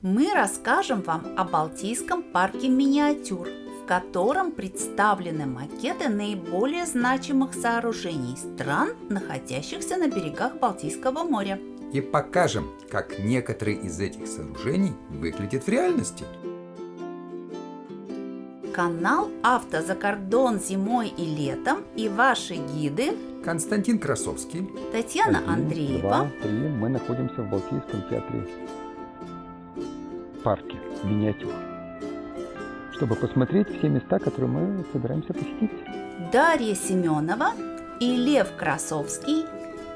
Мы расскажем вам о Балтийском парке миниатюр, в котором представлены макеты наиболее значимых сооружений стран, находящихся на берегах Балтийского моря. И покажем, как некоторые из этих сооружений выглядят в реальности. Канал «Автозакордон зимой и летом» и ваши гиды Константин Красовский, Татьяна 1, Андреева. 2, 3. Мы находимся в Балтийском театре парке миниатюр, чтобы посмотреть все места, которые мы собираемся посетить. Дарья Семенова и Лев Красовский.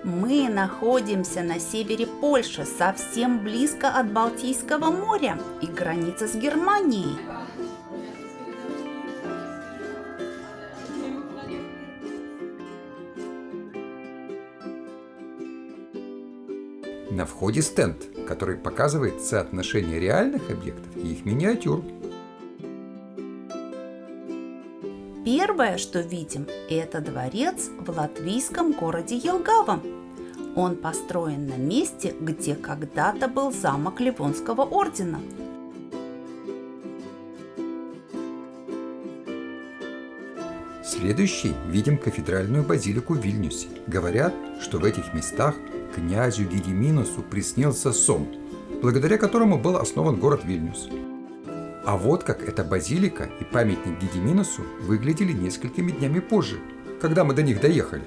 Мы находимся на севере Польши, совсем близко от Балтийского моря и границы с Германией. На входе стенд, который показывает соотношение реальных объектов и их миниатюр. Первое, что видим, это дворец в латвийском городе Елгава. Он построен на месте, где когда-то был замок Ливонского ордена. Следующий видим кафедральную базилику в Вильнюсе. Говорят, что в этих местах князю Гедиминусу приснился сон, благодаря которому был основан город Вильнюс. А вот как эта базилика и памятник Гедиминусу выглядели несколькими днями позже, когда мы до них доехали.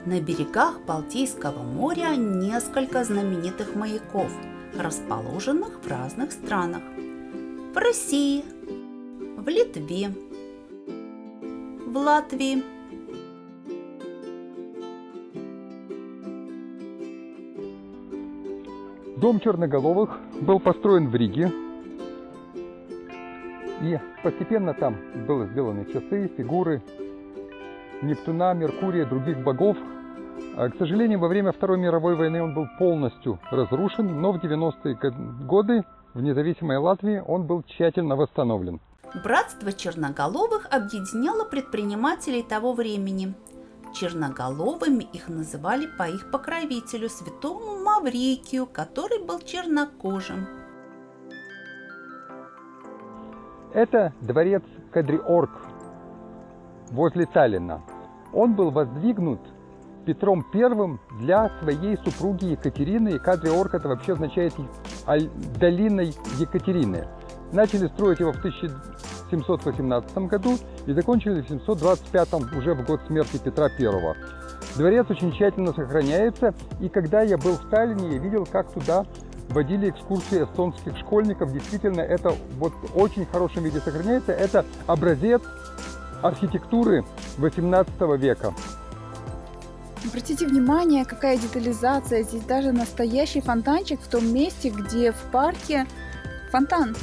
На берегах Балтийского моря несколько знаменитых маяков, расположенных в разных странах. В России, в Литве, в Латвии. Дом Черноголовых был построен в Риге, и постепенно там были сделаны часы, фигуры Нептуна, Меркурия, других богов. К сожалению, во время Второй мировой войны он был полностью разрушен, но в 90-е годы в независимой Латвии он был тщательно восстановлен. Братство Черноголовых объединяло предпринимателей того времени. Черноголовыми их называли по их покровителю, святому Маврикию, который был чернокожим. Это дворец Кадриорг возле Таллина. Он был воздвигнут Петром I для своей супруги Екатерины. И Кадриорг это вообще означает долина Екатерины. Начали строить его в 1718 году и закончили в 725, уже в год смерти Петра I. Дворец очень тщательно сохраняется, и когда я был в Таллине, я видел, как туда водили экскурсии эстонских школьников. Действительно, это вот в очень хорошем виде сохраняется. Это образец архитектуры 18 века. Обратите внимание, какая детализация. Здесь даже настоящий фонтанчик в том месте, где в парке фонтан.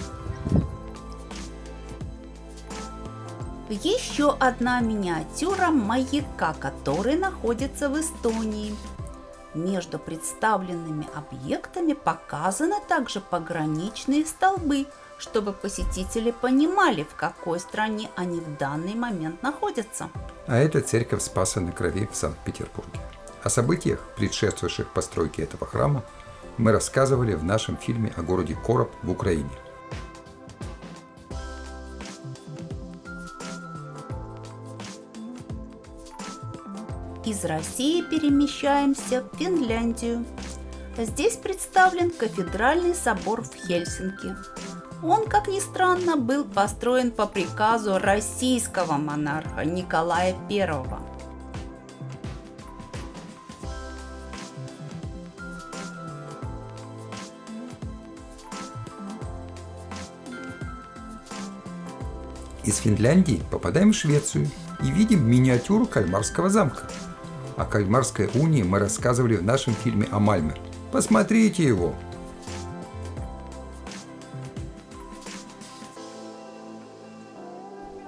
Еще одна миниатюра маяка, который находится в Эстонии. Между представленными объектами показаны также пограничные столбы, чтобы посетители понимали, в какой стране они в данный момент находятся. А это церковь Спаса на Крови в Санкт-Петербурге. О событиях, предшествовавших постройке этого храма, мы рассказывали в нашем фильме о городе Короб в Украине. Из России перемещаемся в Финляндию. Здесь представлен кафедральный собор в Хельсинки. Он, как ни странно, был построен по приказу российского монарха Николая I. Из Финляндии попадаем в Швецию и видим миниатюру Кальмарского замка. О Кальмарской унии мы рассказывали в нашем фильме о Мальме. Посмотрите его!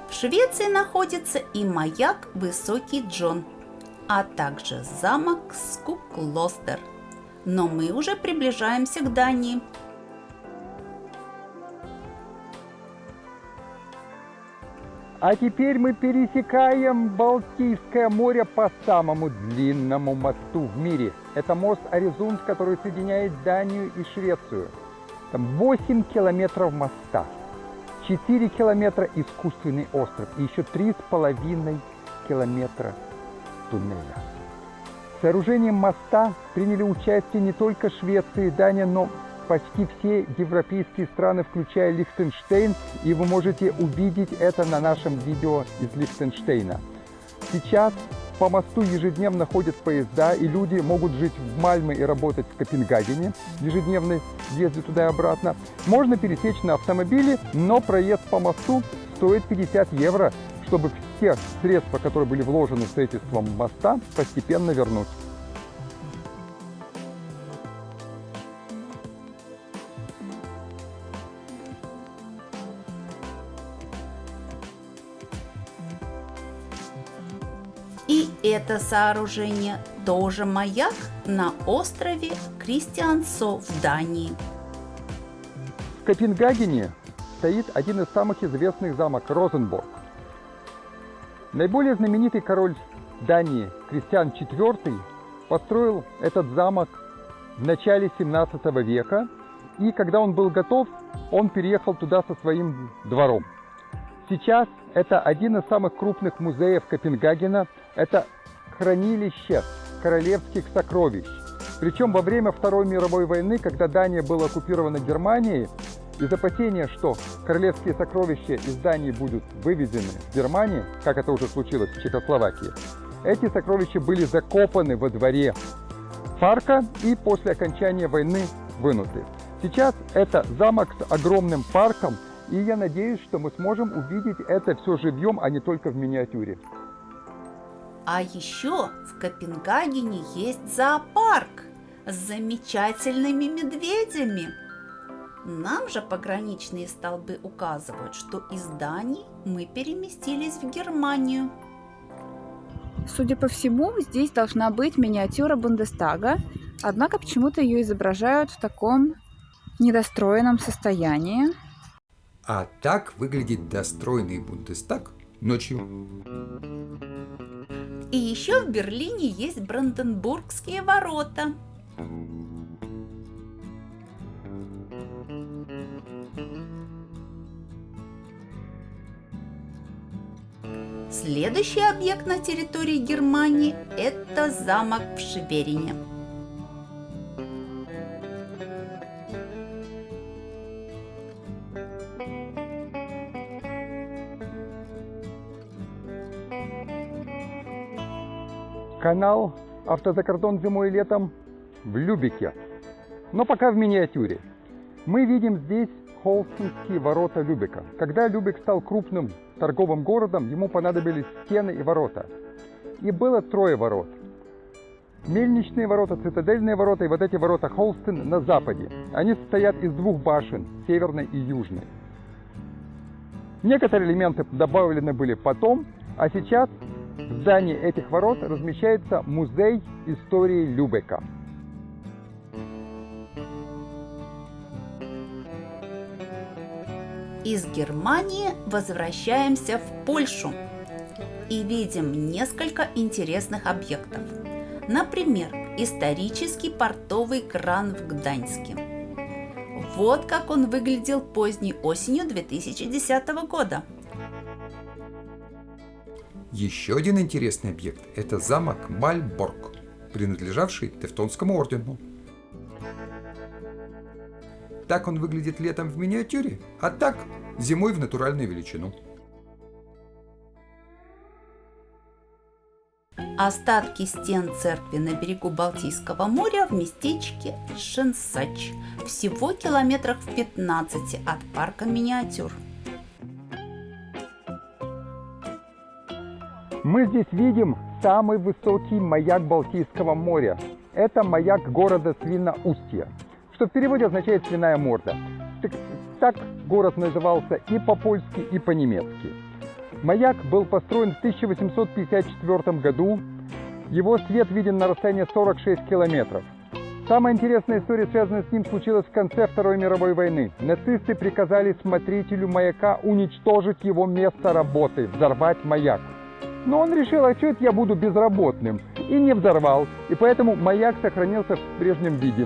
В Швеции находится и маяк Высокий Джон, а также замок Скуклостер. Но мы уже приближаемся к Дании. А теперь мы пересекаем Балтийское море по самому длинному мосту в мире. Это мост Аризунд, который соединяет Данию и Швецию. Там 8 километров моста, 4 километра искусственный остров и еще 3,5 километра туннеля. В сооружении моста приняли участие не только Швеция и Дания, но почти все европейские страны, включая Лихтенштейн, и вы можете увидеть это на нашем видео из Лихтенштейна. Сейчас по мосту ежедневно ходят поезда, и люди могут жить в Мальме и работать в Копенгагене, ежедневно ездят туда и обратно. Можно пересечь на автомобиле, но проезд по мосту стоит 50 евро, чтобы все средства, которые были вложены в строительство моста, постепенно вернуть. И это сооружение тоже маяк на острове Кристиансо в Дании. В Копенгагене стоит один из самых известных замок Розенборг. Наиболее знаменитый король Дании Кристиан IV построил этот замок в начале 17 века, и когда он был готов, он переехал туда со своим двором. Сейчас это один из самых крупных музеев Копенгагена. Это хранилище королевских сокровищ. Причем во время Второй мировой войны, когда Дания была оккупирована Германией, из опасения, что королевские сокровища из Дании будут вывезены в Германию, как это уже случилось в Чехословакии, эти сокровища были закопаны во дворе парка и после окончания войны вынуты. Сейчас это замок с огромным парком, и я надеюсь, что мы сможем увидеть это все живьем, а не только в миниатюре. А еще в Копенгагене есть зоопарк с замечательными медведями. Нам же пограничные столбы указывают, что из Дании мы переместились в Германию. Судя по всему, здесь должна быть миниатюра Бундестага, однако почему-то ее изображают в таком недостроенном состоянии. А так выглядит достроенный Бундестаг ночью. И еще в Берлине есть Бранденбургские ворота. Следующий объект на территории Германии – это замок в Шверине. Канал «Автозакордон» зимой и летом в Любеке, но пока в миниатюре. Мы видим здесь Холстинские ворота Любека. Когда Любек стал крупным торговым городом, ему понадобились стены и ворота. И было 3 ворот. Мельничные ворота, цитадельные ворота и вот эти ворота Холстин на западе. Они состоят из 2 башен, северной и южной. Некоторые элементы добавлены были потом, а сейчас в здании этих ворот размещается музей истории Любека. Из Германии возвращаемся в Польшу и видим несколько интересных объектов. Например, исторический портовый кран в Гданьске. Вот как он выглядел поздней осенью 2010 года. Еще один интересный объект – это замок Мальборг, принадлежавший Тевтонскому ордену. Так он выглядит летом в миниатюре, а так зимой в натуральную величину. Остатки стен церкви на берегу Балтийского моря в местечке Шенсач, всего километрах в 15 от парка миниатюр. Мы здесь видим самый высокий маяк Балтийского моря. Это маяк города Свиноустья, что в переводе означает «свиная морда». Так город назывался и по-польски, и по-немецки. Маяк был построен в 1854 году. Его свет виден на расстоянии 46 километров. Самая интересная история, связанная с ним, случилась в конце Второй мировой войны. Нацисты приказали смотрителю маяка уничтожить его место работы, взорвать маяк. Но он решил, а что это я буду безработным? И не взорвал. И поэтому маяк сохранился в прежнем виде.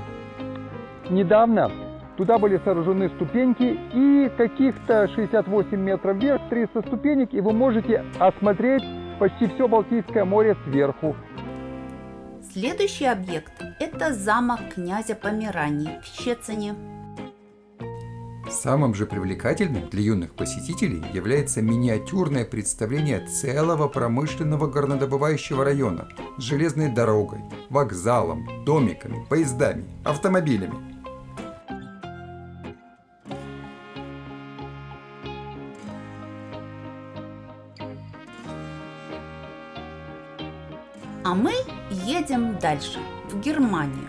Недавно туда были сооружены ступеньки, и каких-то 68 метров вверх, 300 ступенек, и вы можете осмотреть почти все Балтийское море сверху. Следующий объект – это замок князя Померании в Щецине. Самым же привлекательным для юных посетителей является миниатюрное представление целого промышленного горнодобывающего района с железной дорогой, вокзалом, домиками, поездами, автомобилями. А мы едем дальше, в Германию,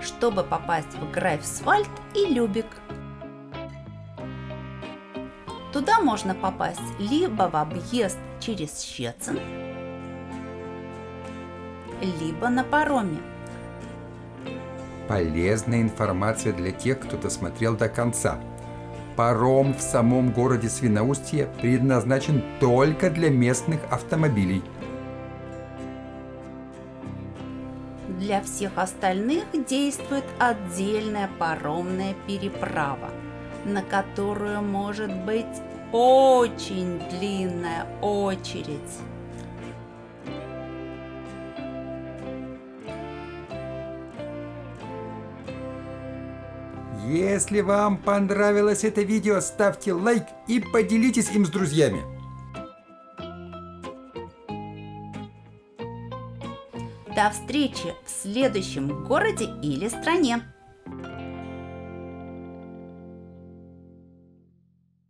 чтобы попасть в Грайфсвальд и Любек. Туда можно попасть либо в объезд через Щецин, либо на пароме. Полезная информация для тех, кто досмотрел до конца. Паром в самом городе Свиноустье предназначен только для местных автомобилей. Для всех остальных действует отдельная паромная переправа, на которую может быть очень длинная очередь. Если вам понравилось это видео, ставьте лайк и поделитесь им с друзьями. До встречи в следующем городе или стране!